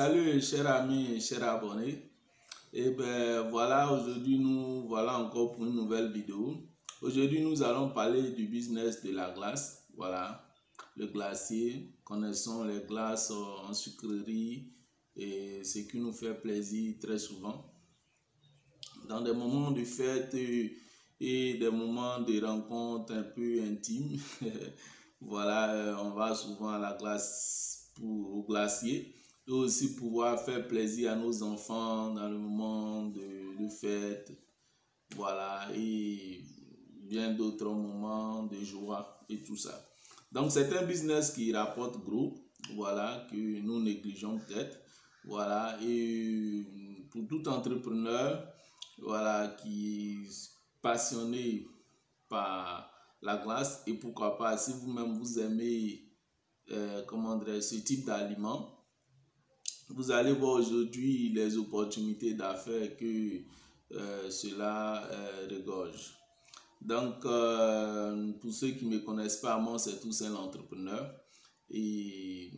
Salut chers amis, chers abonnés. Et ben voilà, aujourd'hui nous voilà encore pour une nouvelle vidéo. Aujourd'hui nous allons parler du business de la glace. Voilà, le glacier. Connaissons les glaces en sucrerie et ce qui nous fait plaisir très souvent. Dans des moments de fête et des moments de rencontres un peu intimes, voilà, on va souvent à la glace au glacier. Et aussi pouvoir faire plaisir à nos enfants dans le moment de fête, voilà, et bien d'autres moments de joie et tout ça. Donc c'est un business qui rapporte gros, voilà, que nous négligeons peut-être, voilà, et pour tout entrepreneur, voilà, qui est passionné par la glace, et pourquoi pas, si vous-même vous aimez, comment dire, ce type d'aliments, vous allez voir aujourd'hui les opportunités d'affaires que cela regorge. Donc, pour ceux qui ne me connaissent pas, moi, c'est Toussaint l'entrepreneur. Et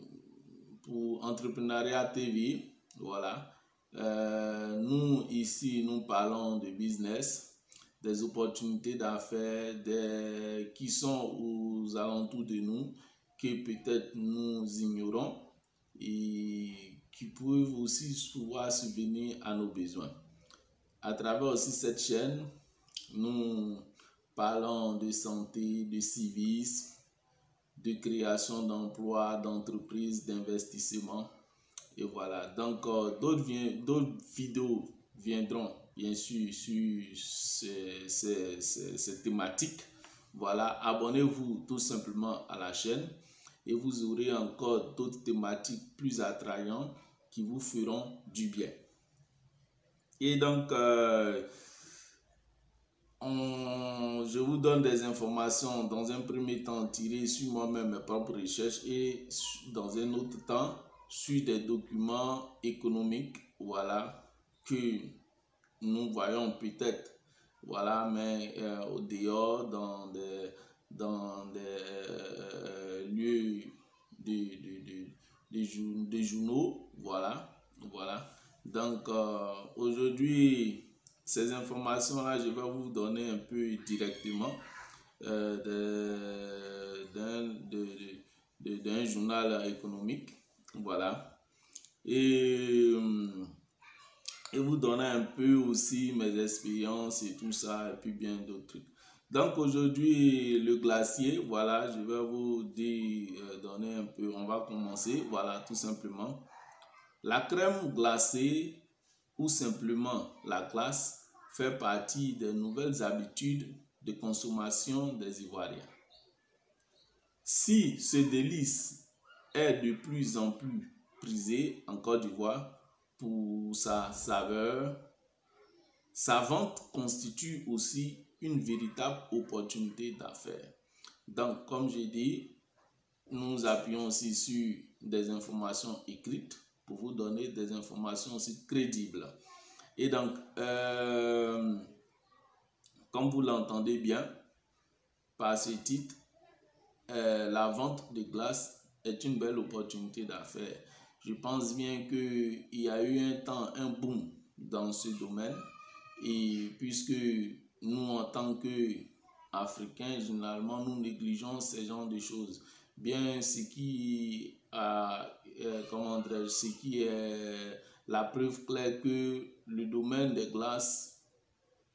pour Entrepreneuriat TV, voilà, nous, ici, nous parlons de business, des opportunités d'affaires qui sont aux alentours de nous, que peut-être nous ignorons et qui peuvent aussi pouvoir subvenir à nos besoins. À travers aussi cette chaîne, nous parlons de santé, de civisme, de création d'emplois, d'entreprises, d'investissement. Et voilà, donc d'autres vidéos viendront bien sûr sur ces thématiques. Voilà, abonnez-vous tout simplement à la chaîne et vous aurez encore d'autres thématiques plus attrayantes qui vous feront du bien. Et donc, je vous donne des informations dans un premier temps tirées sur moi-même, mes propres recherches, et dans un autre temps sur des documents économiques, voilà, que nous voyons peut-être, voilà, mais au dehors dans des lieux de journaux, voilà. Donc aujourd'hui, ces informations-là, je vais vous donner un peu directement d'un journal économique, voilà, et vous donner un peu aussi mes expériences et tout ça, et puis bien d'autres trucs. Donc aujourd'hui, le glacier, voilà, je vais vous donner un peu, on va commencer, voilà, tout simplement. La crème glacée ou simplement la glace fait partie des nouvelles habitudes de consommation des Ivoiriens. Si ce délice est de plus en plus prisé en Côte d'Ivoire pour sa saveur, sa vente constitue aussi une véritable opportunité d'affaires. Donc, comme j'ai dit, nous appuyons aussi sur des informations écrites pour vous donner des informations aussi crédibles. Et donc, comme vous l'entendez bien, par ce titre, la vente de glace est une belle opportunité d'affaires. Je pense bien qu'il y a eu un temps, un boom dans ce domaine, et puisque nous, en tant qu'Africains, généralement, nous négligeons ce genre de choses. Bien, ce qui est la preuve claire que le domaine des glaces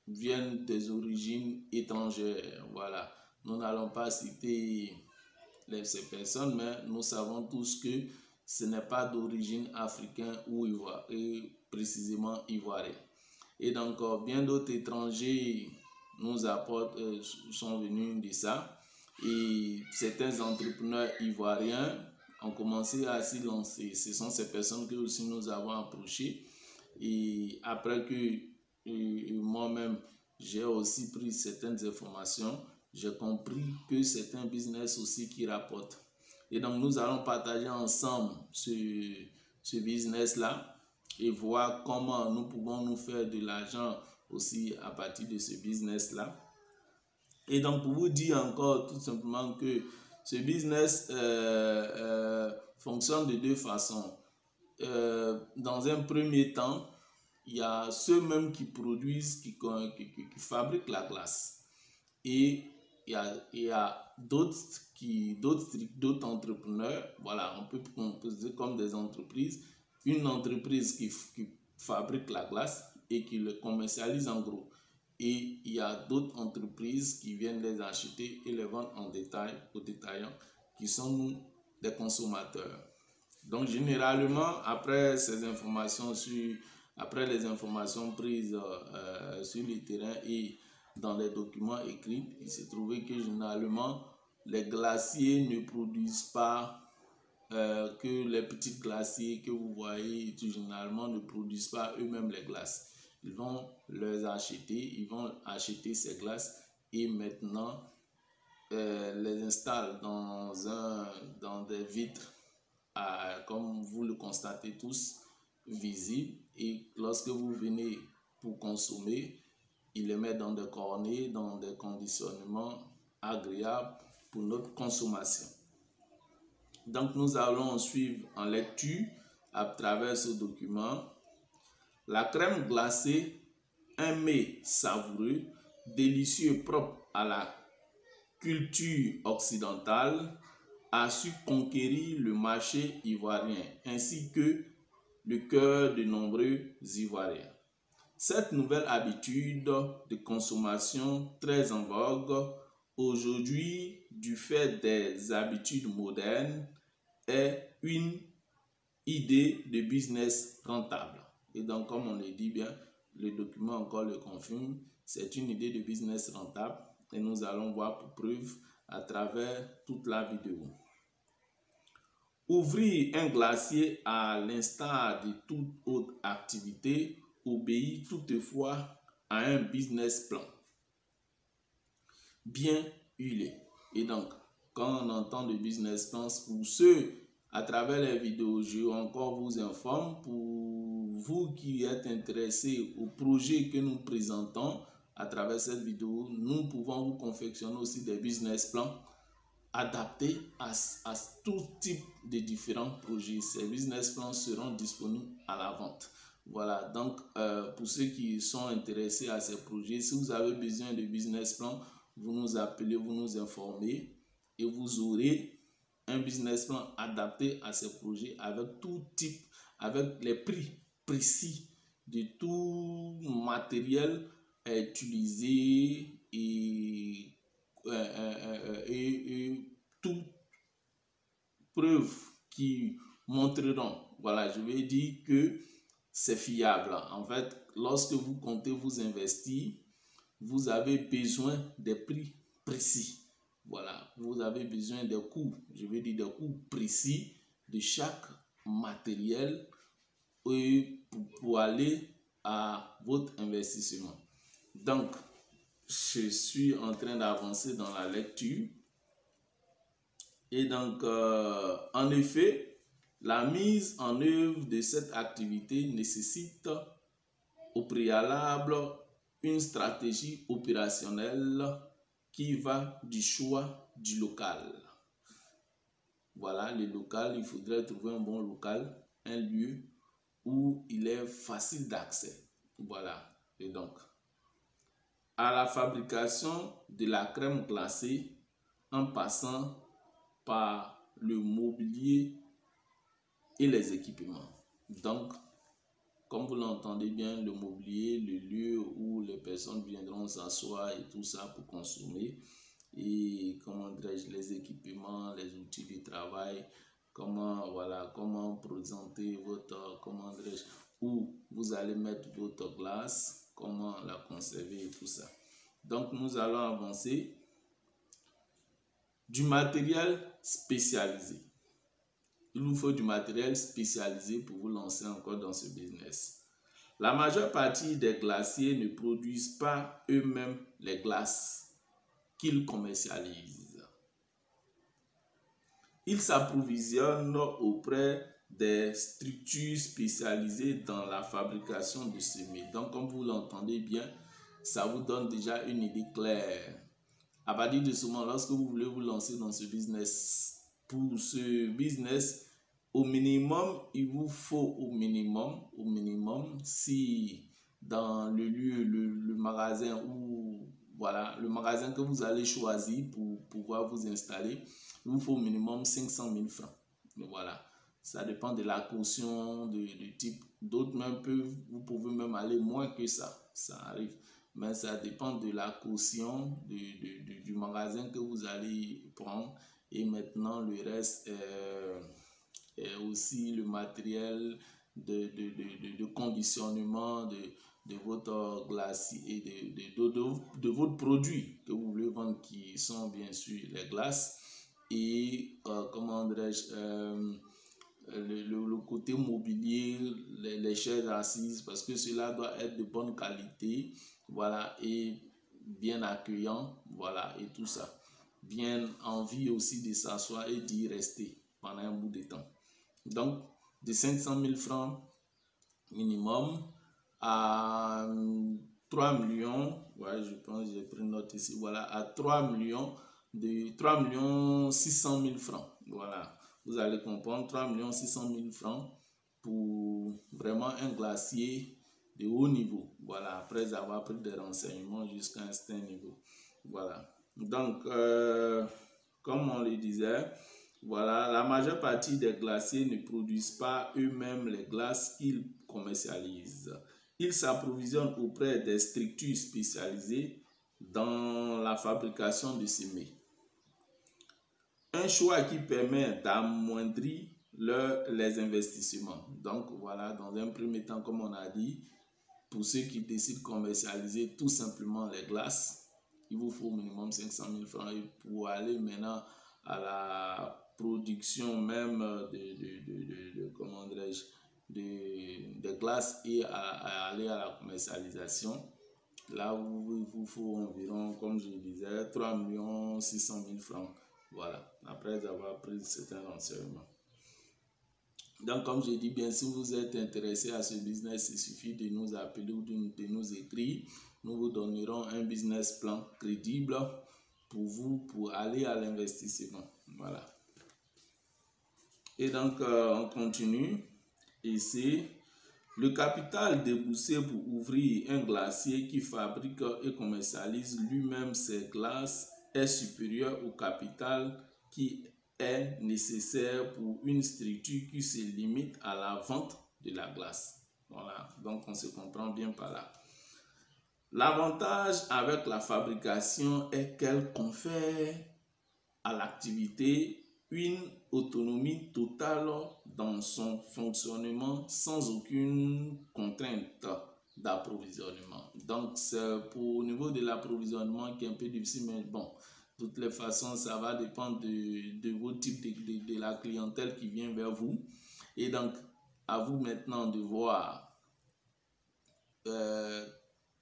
vient des origines étrangères. Voilà, nous n'allons pas citer ces personnes, mais nous savons tous que ce n'est pas d'origine africaine ou précisément ivoirienne. Et donc, bien d'autres étrangers nous apportent, sont venus de ça. Et certains entrepreneurs ivoiriens ont commencé à s'y lancer. Ce sont ces personnes que aussi nous avons approchées. Et après que moi-même, j'ai aussi pris certaines informations, j'ai compris que c'est un business aussi qui rapporte. Et donc, nous allons partager ensemble ce business-là et voir comment nous pouvons nous faire de l'argent aussi à partir de ce business-là. Et donc, pour vous dire encore tout simplement que ce business fonctionne de deux façons. dans un premier temps, il y a ceux-mêmes qui produisent, qui fabriquent la glace. Et il y a d'autres entrepreneurs, voilà, on peut dire comme des entreprises. Une entreprise qui fabrique la glace et qui le commercialise en gros. Et il y a d'autres entreprises qui viennent les acheter et les vendent en détail aux détaillants, qui sont nous, des consommateurs. Donc généralement, après les informations prises sur le terrain et dans les documents écrits, il s'est trouvé que généralement, les glaciers ne produisent pas, que les petits glaciers que vous voyez, généralement ne produisent pas eux-mêmes les glaces. Ils vont les acheter, ils vont acheter ces glaces et maintenant les installent dans des vitres, comme vous le constatez tous, visibles. Et lorsque vous venez pour consommer, ils les mettent dans des cornets, dans des conditionnements agréables pour notre consommation. Donc nous allons suivre en lecture à travers ce document. La crème glacée, un mets savoureux, délicieux, propre à la culture occidentale, a su conquérir le marché ivoirien ainsi que le cœur de nombreux Ivoiriens. Cette nouvelle habitude de consommation très en vogue aujourd'hui du fait des habitudes modernes est une idée de business rentable. Et donc, comme on le dit bien, le document encore le confirme, c'est une idée de business rentable et nous allons voir pour preuve à travers toute la vidéo. Ouvrir un glacier à l'instar de toute autre activité obéit toutefois à un business plan bien huilé. Et donc, quand on entend le business plan, pour ceux à travers les vidéos, je encore vous informe, pour vous qui êtes intéressés au projet que nous présentons à travers cette vidéo, nous pouvons vous confectionner aussi des business plans adaptés à tout type de différents projets. Ces business plans seront disponibles à la vente. Voilà, donc pour ceux qui sont intéressés à ces projets, si vous avez besoin de business plan, vous nous appelez, vous nous informez et vous aurez un business plan adapté à ces projets avec tout type, avec les prix précis de tout matériel utilisé et toute preuve qui montreront, voilà, je vais dire que c'est fiable. En fait, lorsque vous comptez vous investir, vous avez besoin des prix précis. Voilà, vous avez besoin des coûts, je vais dire des coûts précis de chaque matériel pour aller à votre investissement. Donc, je suis en train d'avancer dans la lecture. Et donc, en effet, la mise en œuvre de cette activité nécessite au préalable une stratégie opérationnelle qui va du choix du local. Voilà, le local, il faudrait trouver un bon local, un lieu où il est facile d'accès. Voilà, et donc, à la fabrication de la crème glacée en passant par le mobilier et les équipements. Donc, comme vous l'entendez bien, le mobilier, le lieu où les personnes viendront s'asseoir et tout ça pour consommer. Et comment dirais-je, les équipements, les outils de travail, comment, voilà, comment présenter votre, comment dirais-je, où vous allez mettre votre glace, comment la conserver et tout ça. Donc, nous allons avancer. Du matériel spécialisé. Il vous faut du matériel spécialisé pour vous lancer encore dans ce business. La majeure partie des glaciers ne produisent pas eux-mêmes les glaces qu'ils commercialisent. Ils s'approvisionnent auprès des structures spécialisées dans la fabrication de semis. Donc, comme vous l'entendez bien, ça vous donne déjà une idée claire. À partir de ce moment, lorsque vous voulez vous lancer dans ce business, pour ce business, au minimum, il vous faut au minimum, si dans le lieu, le magasin ou voilà, le magasin que vous allez choisir pour pouvoir vous installer, il vous faut au minimum 500 000 francs. Voilà, ça dépend de la caution, du type. D'autres même vous pouvez même aller moins que ça arrive. Mais ça dépend de la caution du magasin que vous allez prendre. Et maintenant, le reste est aussi le matériel de conditionnement de votre glacier et de votre produit que vous voulez vendre, qui sont bien sûr les glaces. Et comment dirais-je, le côté mobilier, les chaises assises, parce que cela doit être de bonne qualité, voilà, et bien accueillant, voilà, et tout ça. Bien envie aussi de s'asseoir et d'y rester pendant un bout de temps. Donc, de 500 000 francs minimum à 3 millions, ouais, je pense que j'ai pris une note ici, voilà, à 3 millions, de 3 millions 600 000 francs, voilà. Vous allez comprendre, 3 600 000 francs pour vraiment un glacier de haut niveau. Voilà, après avoir pris des renseignements jusqu'à un certain niveau. Voilà. Donc, comme on le disait, voilà, la majeure partie des glaciers ne produisent pas eux-mêmes les glaces qu'ils commercialisent. Ils s'approvisionnent auprès des structures spécialisées dans la fabrication de ces mets. Un choix qui permet d'amoindrir les investissements. Donc voilà, dans un premier temps, comme on a dit, pour ceux qui décident de commercialiser tout simplement les glaces, il vous faut au minimum 500 000 francs. Et pour aller maintenant à la production même comment dirais-je, de glaces et à aller à la commercialisation, là où il vous faut environ, comme je disais, 3 600 000 francs. Voilà, après avoir pris certains renseignements. Donc, comme je dis, bien, si vous êtes intéressé à ce business, il suffit de nous appeler ou de nous écrire. Nous vous donnerons un business plan crédible pour vous, pour aller à l'investissement. Voilà. Et donc, on continue. Ici, le capital déboursé pour ouvrir un glacier qui fabrique et commercialise lui-même ses glaces est supérieur au capital qui est nécessaire pour une structure qui se limite à la vente de la glace. Voilà, donc on se comprend bien par là. L'avantage avec la fabrication est qu'elle confère à l'activité une autonomie totale dans son fonctionnement sans aucune contrainte d'approvisionnement. Donc, c'est au niveau de l'approvisionnement qui est un peu difficile, mais bon, de toutes les façons, ça va dépendre de vos types de la clientèle qui vient vers vous. Et donc, à vous maintenant de voir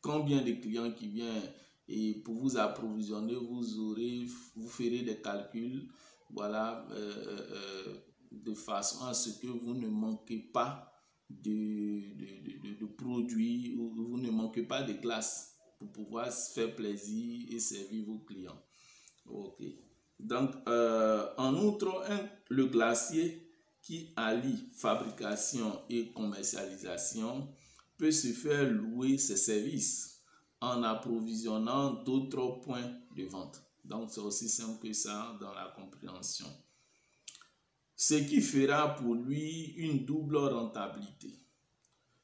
combien de clients qui viennent, et pour vous approvisionner, vous ferez des calculs, voilà, de façon à ce que vous ne manquez pas de produits, ou vous ne manquez pas de glace pour pouvoir se faire plaisir et servir vos clients. Ok. Donc, en outre, le glacier qui allie fabrication et commercialisation peut se faire louer ses services en approvisionnant d'autres points de vente. Donc, c'est aussi simple que ça dans la compréhension. Ce qui fera pour lui une double rentabilité.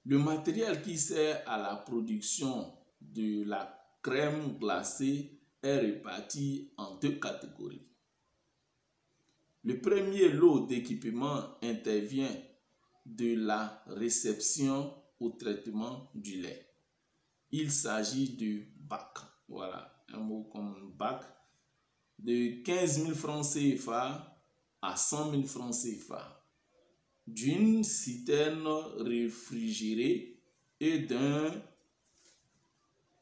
Le matériel qui sert à la production de la crème glacée est réparti en deux catégories. Le premier lot d'équipement intervient de la réception au traitement du lait. Il s'agit du bac, voilà, un mot comme bac, de 15 000 francs CFA à 100 000 francs CFA, d'une citerne réfrigérée et d'un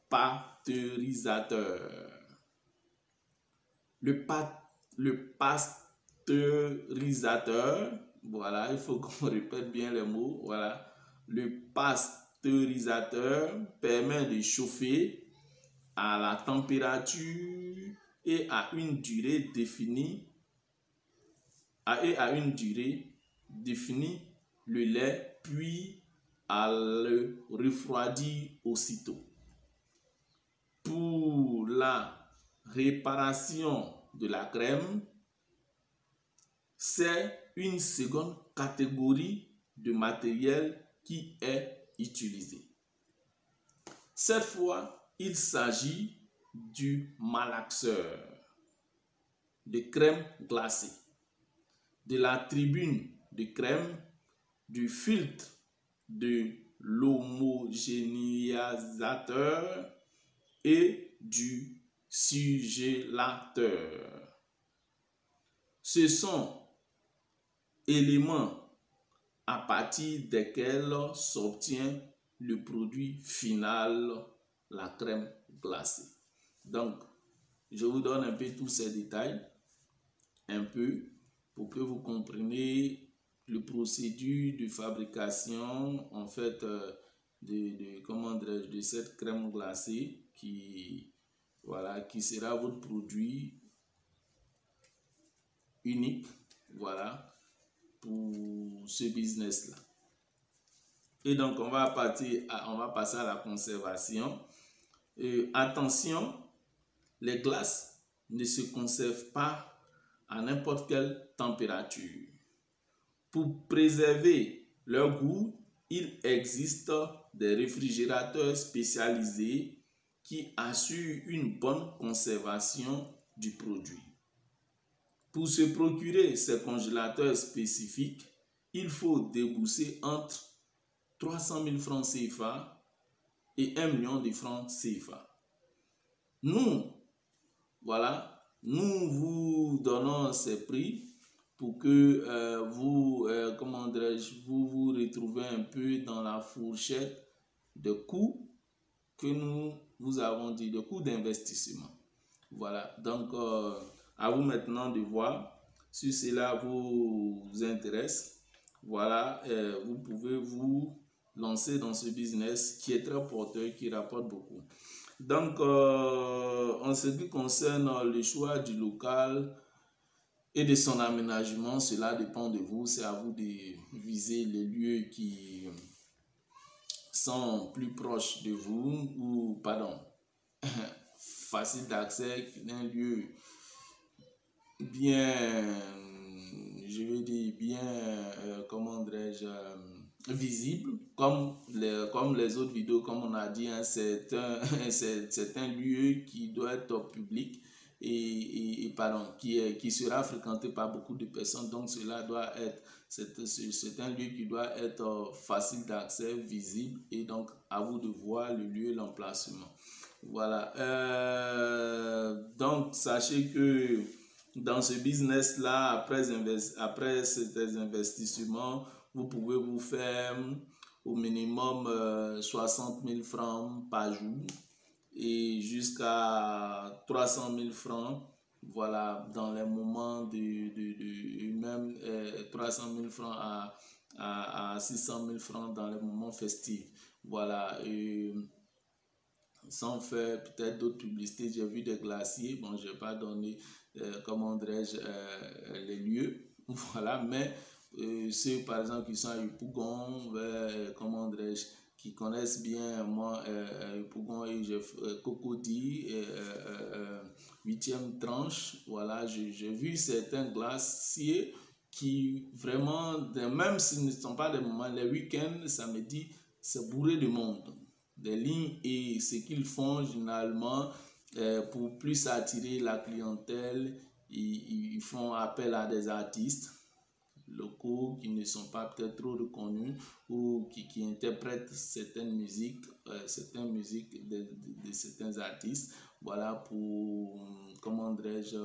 pasteurisateur. Le pasteurisateur, voilà, il faut qu'on répète bien les mots, voilà. Le pasteurisateur permet de chauffer à la température et à une durée définie, définit le lait puis à le refroidir aussitôt. Pour la réparation de la crème, c'est une seconde catégorie de matériel qui est utilisée. Cette fois, il s'agit du malaxeur de crème glacée, de la tribune de crème, du filtre de l'homogénéisateur et du surgélateur. Ce sont éléments à partir desquels s'obtient le produit final, la crème glacée. Donc, je vous donne un peu tous ces détails, un peu, pour que vous compreniez le procédure de fabrication, en fait, de cette crème glacée qui, voilà, qui sera votre produit unique, voilà, pour ce business-là. Et donc, on va passer à la conservation. Attention, les glaces ne se conservent pas à n'importe quelle température. Pour préserver leur goût, il existe des réfrigérateurs spécialisés qui assurent une bonne conservation du produit. Pour se procurer ces congélateurs spécifiques, il faut débourser entre 300 000 francs CFA et 1 million de francs CFA. Nous, voilà, nous vous donnons ces prix pour que vous vous retrouvez un peu dans la fourchette de coûts que nous vous avons dit, de coûts d'investissement. Voilà, donc à vous maintenant de voir si cela vous intéresse. Voilà, vous pouvez vous lancer dans ce business qui est très porteur, qui rapporte beaucoup. Donc, en ce qui concerne le choix du local et de son aménagement, cela dépend de vous. C'est à vous de viser les lieux qui sont plus proches de vous ou, pardon, facile d'accès, un lieu bien, je veux dire, bien, comment dirais-je, visible, comme les autres vidéos, comme on a dit, hein, c'est un lieu qui doit être public et pardon, qui sera fréquenté par beaucoup de personnes, donc cela doit être, c'est un lieu qui doit être facile d'accès, visible, et donc à vous de voir le lieu, l'emplacement. Voilà, donc sachez que dans ce business là, après ces investissements, vous pouvez vous faire au minimum 60 000 francs par jour et jusqu'à 300 000 francs, voilà, dans les moments même 300 000 francs à 600 000 francs dans les moments festifs. Voilà, et sans faire peut-être d'autres publicités, j'ai vu des glaciers, bon, je n'ai pas donné, comment dirais-je, les lieux, voilà, mais ceux par exemple qui sont à Yopougon, comment dirais-je, qui connaissent bien moi Yopougon et Cocody, 8e tranche, voilà, j'ai vu certains glaciers qui vraiment, même s'ils ne sont pas des moments, les week-ends, samedi, c'est bourré de monde. Des lignes, et ce qu'ils font généralement pour plus attirer la clientèle, ils font appel à des artistes locaux qui ne sont pas peut-être trop reconnus ou qui interprètent certaines musiques de certains artistes, voilà, pour, comment dirais-je,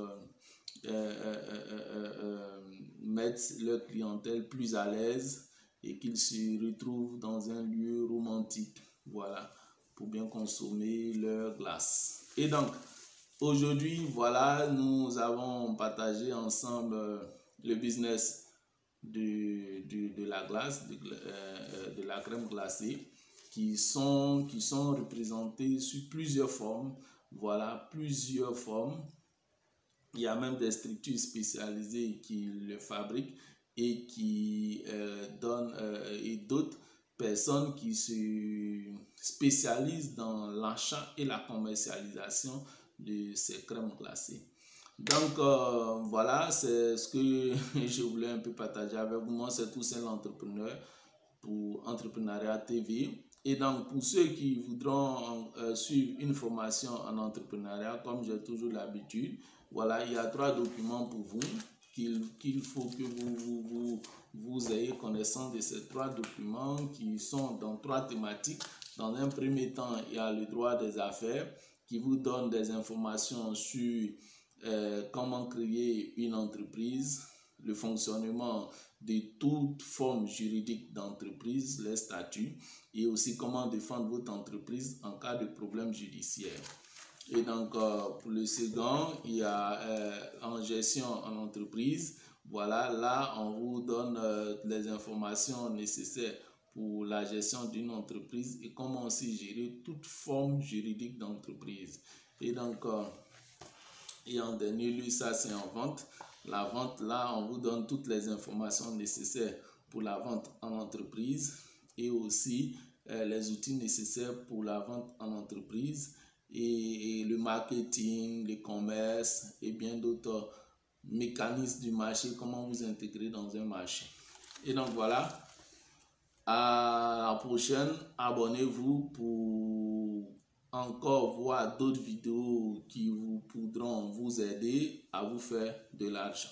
mettre leur clientèle plus à l'aise et qu'ils se retrouvent dans un lieu romantique, voilà, pour bien consommer leur glace. Et donc, aujourd'hui, voilà, nous avons partagé ensemble le business de la glace, de la crème glacée, qui sont représentés sur plusieurs formes, voilà, plusieurs formes. Il y a même des structures spécialisées qui le fabriquent, et qui donne et d'autres personnes qui se spécialisent dans l'achat et la commercialisation de ces crèmes glacées. Donc voilà, c'est ce que je voulais un peu partager avec vous. Moi, c'est Toussaint l'entrepreneur pour Entrepreneuriat TV. Et donc, pour ceux qui voudront suivre une formation en entrepreneuriat, comme j'ai toujours l'habitude, voilà, il y a 3 documents pour vous qu'il faut que vous ayez connaissance de ces 3 documents qui sont dans 3 thématiques. Dans un premier temps, il y a le droit des affaires qui vous donne des informations sur comment créer une entreprise, le fonctionnement de toute forme juridique d'entreprise, les statuts, et aussi comment défendre votre entreprise en cas de problème judiciaire. Et donc, pour le second, il y a en gestion en entreprise. Voilà, là, on vous donne les informations nécessaires pour la gestion d'une entreprise et comment aussi gérer toute forme juridique d'entreprise. Et donc, et en dernier lieu, ça c'est en vente. La vente, là, on vous donne toutes les informations nécessaires pour la vente en entreprise et aussi les outils nécessaires pour la vente en entreprise et le marketing, le commerce et bien d'autres mécanismes du marché, comment vous intégrer dans un marché. Et donc voilà, à la prochaine, abonnez-vous pour encore voir d'autres vidéos qui pourront vous aider à vous faire de l'argent.